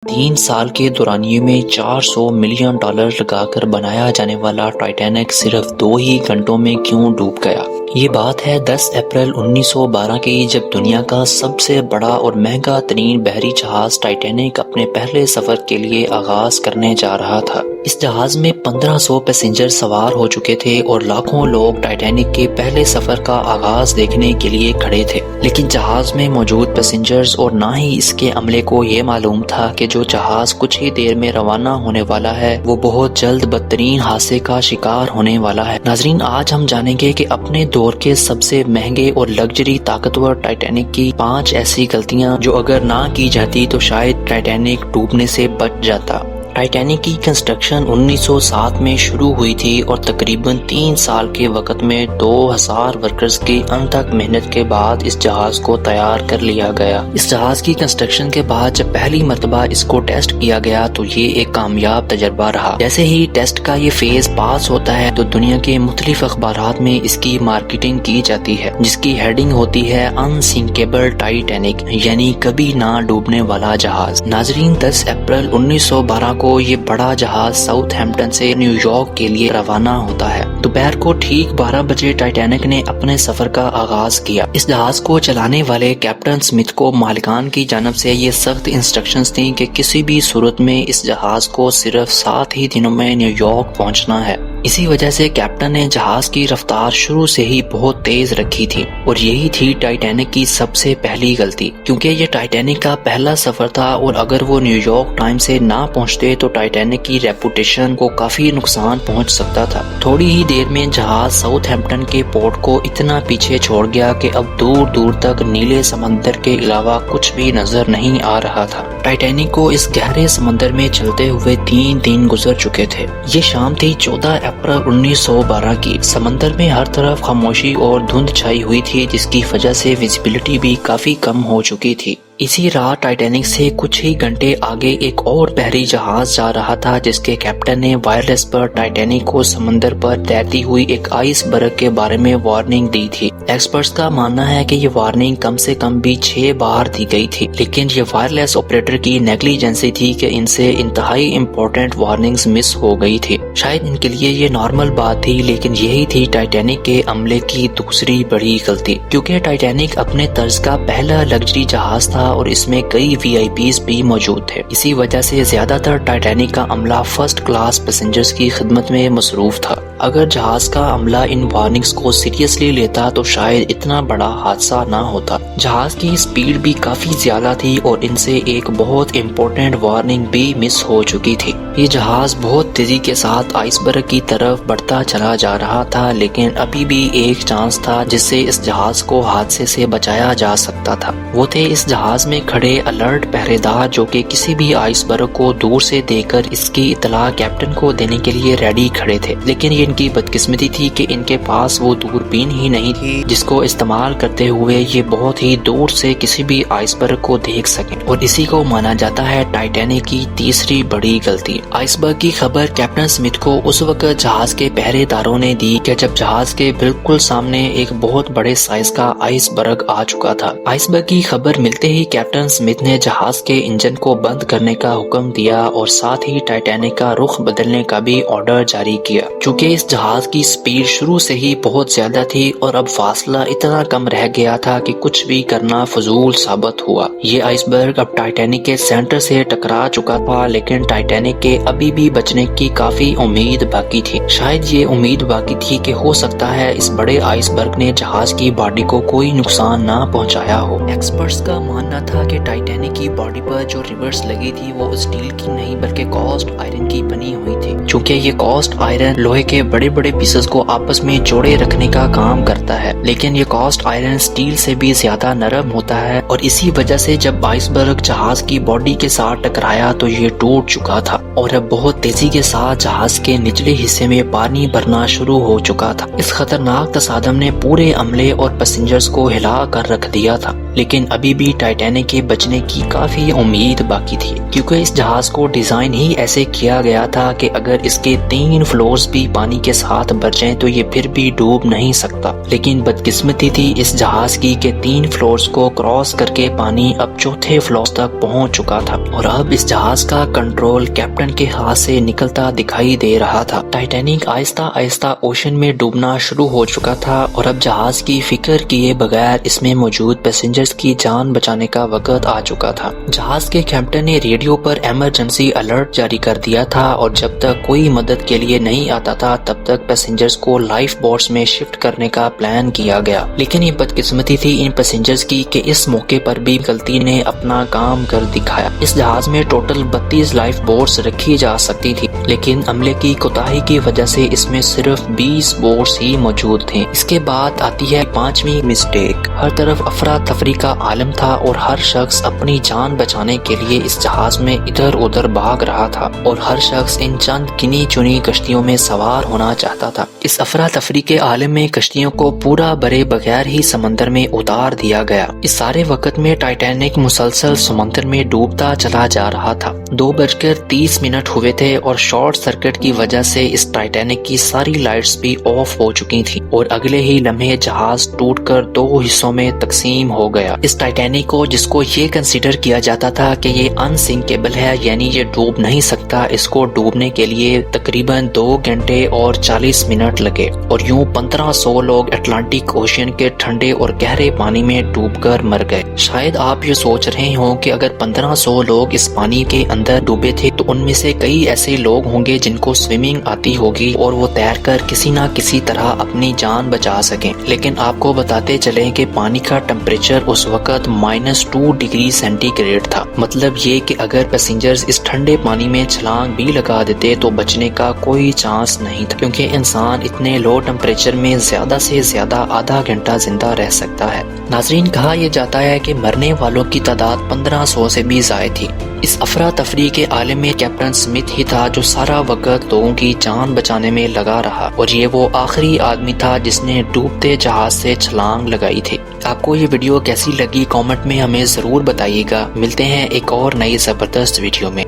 3 سال کے دورانیے میں $400 ملین لگا کر بنایا جانے والا ٹائٹینک صرف 2 ہی گھنٹوں میں کیوں ڈوب گیا؟ یہ بات ہے 10 اپریل 1912 کی، جب دنیا کا سب سے بڑا اور مہنگا ترین بحری جہاز ٹائٹینک اپنے پہلے سفر کے لیے آغاز کرنے جا رہا تھا۔ اس جہاز میں 1500 پیسنجر سوار ہو چکے تھے اور لاکھوں لوگ ٹائٹینک کے پہلے سفر کا آغاز دیکھنے کے لیے کھڑے تھے، لیکن جہاز میں موجود پیسنجرز اور نہ ہی اس کے عملے کو یہ معلوم تھا کہ جو جہاز کچھ ہی دیر میں روانہ ہونے والا ہے وہ بہت جلد بدترین حادثے کا شکار ہونے والا ہے۔ ناظرین، آج ہم جانیں گے کہ اپنے دور کے سب سے مہنگے اور لگژری طاقتور ٹائٹینک کی 5 ایسی غلطیاں جو اگر نہ کی جاتی تو شاید ٹائٹینک ڈوبنے سے بچ جاتا۔ ٹائٹینک کی کنسٹرکشن 1907 میں شروع ہوئی تھی اور تقریباً 3 سال کے وقت میں 2000 ورکرز کی انتھک محنت کے بعد اس جہاز کو تیار کر لیا گیا۔ اس جہاز کی کنسٹرکشن کے بعد جب پہلی مرتبہ اس کو ٹیسٹ کیا گیا تو یہ ایک کامیاب تجربہ رہا۔ جیسے ہی ٹیسٹ کا یہ فیز پاس ہوتا ہے تو دنیا کے مختلف اخبارات میں اس کی مارکیٹنگ کی جاتی ہے، جس کی ہیڈنگ ہوتی ہے انسنکیبل ٹائٹینک، یعنی کبھی نہ ڈوبنے والا جہاز۔ ناظرین، 10 اپریل 1912 کو یہ بڑا جہاز ساؤتھ ہیمپٹن سے نیو یارک کے لیے روانہ ہوتا ہے۔ دوپہر کو ٹھیک 12 بجے ٹائٹینک نے اپنے سفر کا آغاز کیا۔ اس جہاز کو چلانے والے کیپٹن سمتھ کو مالکان کی جانب سے یہ سخت انسٹرکشنز تھیں کہ کسی بھی صورت میں اس جہاز کو صرف 7 ہی دنوں میں نیو یارک پہنچنا ہے۔ اسی وجہ سے کیپٹن نے جہاز کی رفتار شروع سے ہی بہت تیز رکھی تھی، اور یہی تھی ٹائٹینک کی سب سے پہلی غلطی، کیونکہ یہ ٹائٹینک کا پہلا سفر تھا اور اگر وہ نیو یارک ٹائم سے نہ پہنچتے تو ٹائٹینک کی ریپوٹیشن کو کافی نقصان پہنچ سکتا تھا۔ تھوڑی ہی دیر میں جہاز ساؤتھ ہیمپٹن کے پورٹ کو اتنا پیچھے چھوڑ گیا کہ اب دور دور تک نیلے سمندر کے علاوہ کچھ بھی نظر نہیں آ رہا تھا۔ ٹائٹینک کو اس گہرے سمندر میں چلتے ہوئے 3 دن گزر چکے تھے۔ یہ شام تھی 14 اپریل 1912 کی۔ سمندر میں ہر طرف خاموشی اور دھند چھائی ہوئی تھی، جس کی وجہ سے ویزیبلٹی بھی کافی کم ہو چکی تھی۔ اسی رات ٹائٹینک سے کچھ ہی گھنٹے آگے ایک اور بحری جہاز جا رہا تھا، جس کے کیپٹن نے وائرلیس پر ٹائٹینک کو سمندر پر تیرتی ہوئی ایک آئس برگ کے بارے میں وارننگ دی تھی۔ ایکسپرٹس کا ماننا ہے کہ یہ وارننگ کم سے کم بھی 6 بار دی گئی تھی، لیکن یہ وائرلیس آپریٹر کی نیگلیجنسی تھی کہ ان سے انتہائی امپورٹنٹ وارننگز مس ہو گئی تھی۔ شاید ان کے لیے یہ نارمل بات تھی، لیکن یہی تھی ٹائٹینک کے عملے کی دوسری بڑی غلطی، کیونکہ ٹائٹینک اپنے طرز کا پہلا لگژری جہاز تھا اور اس میں کئی VIPs بھی موجود تھے۔ اسی وجہ سے زیادہ تر ٹائٹینک کا عملہ فرسٹ کلاس پیسنجرز کی خدمت میں مصروف تھا۔ اگر جہاز کا عملہ ان وارننگز کو سیریسلی لیتا تو شاید اتنا بڑا حادثہ نہ ہوتا۔ جہاز کی سپیڈ بھی کافی زیادہ تھی اور ان سے ایک بہت امپورٹنٹ وارننگ بھی مس ہو چکی تھی۔ یہ جہاز بہت تیزی کے ساتھ آئس برگ کی طرف بڑھتا چلا جا رہا تھا، لیکن ابھی بھی ایک چانس تھا جس سے اس جہاز کو حادثے سے بچایا جا سکتا تھا۔ وہ تھے اس جہاز میں کھڑے الرٹ پہرے دار، جو کہ کسی بھی آئس برگ کو دور سے دیکھ کر اس کی اطلاع کیپٹن کو دینے کے لیے ریڈی کھڑے تھے، لیکن یہ ان کی بدقسمتی تھی کہ ان کے پاس وہ دوربین ہی نہیں تھی جس کو استعمال کرتے ہوئے یہ بہت ہی دور سے کسی بھی آئس برگ کو دیکھ سکیں، اور اسی کو مانا جاتا ہے ٹائٹینک کی تیسری بڑی غلطی۔ آئس برگ کی خبر کیپٹن سمتھ کو اس وقت جہاز کے پہرے داروں نے دی کہ جب جہاز کے بالکل سامنے ایک بہت بڑے سائز کا آئس برگ آ چکا تھا۔ آئس برگ کی خبر ملتے ہی کیپٹن سمتھ نے جہاز کے انجن کو بند کرنے کا حکم دیا اور ساتھ ہی ٹائٹینک کا رخ بدلنے کا بھی آرڈر جاری کیا۔ چونکہ اس جہاز کی سپیڈ شروع سے ہی بہت زیادہ تھی اور اب فاصلہ اتنا کم رہ گیا تھا کہ کچھ بھی کرنا فضول ثابت ہوا۔ یہ آئس برگ اب ٹائٹینک کے سینٹر سے ٹکرا چکا تھا، لیکن ٹائٹینک کے ابھی بھی بچنے کی کافی امید باقی تھی۔ شاید یہ امید باقی تھی کہ ہو سکتا ہے اس بڑے آئس برگ نے جہاز کی باڈی کو کوئی نقصان نہ پہنچایا ہو۔ ایکسپرٹس کا ماننا تھا کہ ٹائٹینک کی باڈی پر جو ریورس لگی تھی وہ اسٹیل کی نہیں بلکہ کاسٹ آئرن کی بنی ہوئی تھی، چونکہ یہ کاسٹ آئرن لوہے کے بڑے بڑے پیسز کو آپس میں جوڑے رکھنے کا کام کرتا ہے، لیکن یہ کاسٹ آئرن اسٹیل سے بھی زیادہ نرم ہوتا ہے، اور اسی وجہ سے جب آئس برگ جہاز کی باڈی کے ساتھ ٹکرایا تو یہ ٹوٹ چکا تھا اور اب بہت تیزی کے ساتھ جہاز کے نچلے حصے میں پانی بھرنا شروع ہو چکا تھا۔ اس خطرناک تصادم نے پورے عملے اور پیسنجرز کو ہلا کر رکھ دیا تھا۔ لیکن ابھی بھی ٹائٹینک کے بچنے کی کافی امید باقی تھی، کیونکہ اس جہاز کو ڈیزائن ہی ایسے کیا گیا تھا کہ اگر اس کے 3 فلورز بھی پانی کے ساتھ بھر جائیں تو یہ پھر بھی ڈوب نہیں سکتا۔ لیکن بدقسمتی تھی اس جہاز کی کہ 3 فلورز کو کراس کر کے پانی اب 4تھے فلور تک پہنچ چکا تھا، اور اب اس جہاز کا کنٹرول کیپٹن کے ہاتھ سے نکلتا دکھائی دے رہا تھا۔ ٹائٹینک آہستہ آہستہ اوشن میں ڈوبنا شروع ہو چکا تھا، اور اب جہاز کی فکر کیے بغیر اس میں موجود پیسنجرز کی جان بچانے کا وقت آ چکا تھا۔ جہاز کے کیپٹن نے ریڈیو پر ایمرجنسی الرٹ جاری کر دیا تھا، اور جب تک کوئی مدد کے لیے نہیں آتا تھا تب تک پیسنجرز کو لائف بوٹس میں شفٹ کرنے کا پلان کیا گیا۔ لیکن یہ بدقسمتی تھی ان پیسنجرز کی کہ اس موقع پر بھی غلطی نے اپنا کام کر دکھایا۔ اس جہاز میں ٹوٹل 32 لائف بوٹس رکھی جا سکتی تھی، لیکن عملے کی کوتاہی کی وجہ سے اس میں صرف 20 بوٹس ہی موجود تھے۔ اس کے بعد آتی ہے 5ویں مسٹیک۔ ہر طرف افراتفری کا عالم تھا، اور ہر شخص اپنی جان بچانے کے لیے اس جہاز میں ادھر ادھر بھاگ رہا تھا، اور ہر شخص ان چند گنی چنی کشتیوں میں سوار ہونا چاہتا تھا۔ اس افراتفری کے عالم میں کشتیوں کو پورا برے بغیر ہی سمندر میں اتار دیا گیا۔ اس سارے وقت میں ٹائٹینک مسلسل سمندر میں ڈوبتا چلا جا رہا تھا۔ 2:30 ہوئے تھے، اور شارٹ سرکٹ کی وجہ سے اس ٹائٹینک کی ساری لائٹس بھی آف ہو چکی تھیں، اور اگلے ہی لمحے جہاز ٹوٹ کر 2 حصوں میں تقسیم ہو گیا۔ اس ٹائٹینک کو، جس کو یہ کنسیڈر کیا جاتا تھا کہ یہ انسنکیبل ہے، یعنی یہ ڈوب نہیں سکتا، اس کو ڈوبنے کے لیے تقریباً 2 گھنٹے اور 40 منٹ لگے، اور یوں 1500 لوگ اٹلانٹک اوشین کے ٹھنڈے اور گہرے پانی میں ڈوب کر مر گئے۔ شاید آپ یہ سوچ رہے ہوں کہ اگر 1500 لوگ اس پانی کے اندر ڈوبے تھے تو ان میں سے کئی ایسے لوگ ہوں گے جن کو سوئمنگ آتی ہوگی اور وہ تیر کر کسی نہ کسی طرح اپنی جان بچا سکیں، لیکن آپ کو بتاتے چلیں کہ پانی کا ٹمپریچر اس وقت -2 ڈگری سینٹی گریڈ تھا۔ مطلب یہ کہ اگر پیسنجرز اس ٹھنڈے پانی میں چھلانگ بھی لگا دیتے تو بچنے کا کوئی چانس نہیں تھا، کیونکہ انسان اتنے لو ٹمپریچر میں زیادہ سے زیادہ آدھا گھنٹہ زندہ رہ سکتا ہے۔ ناظرین، کہا یہ جاتا ہے کہ مرنے والوں کی تعداد 1500 سے بھی زائد تھی۔ اس افراتفری کے عالم میں کیپٹن سمتھ ہی تھا جو سارا وقت لوگوں کی جان بچانے میں لگا رہا، اور یہ وہ آخری آدمی تھا جس نے ڈوبتے جہاز سے چھلانگ لگائی تھی۔ آپ کو یہ ویڈیو کیسی لگی کامنٹ میں ہمیں ضرور بتائیے گا۔ ملتے ہیں ایک اور نئی زبردست ویڈیو میں۔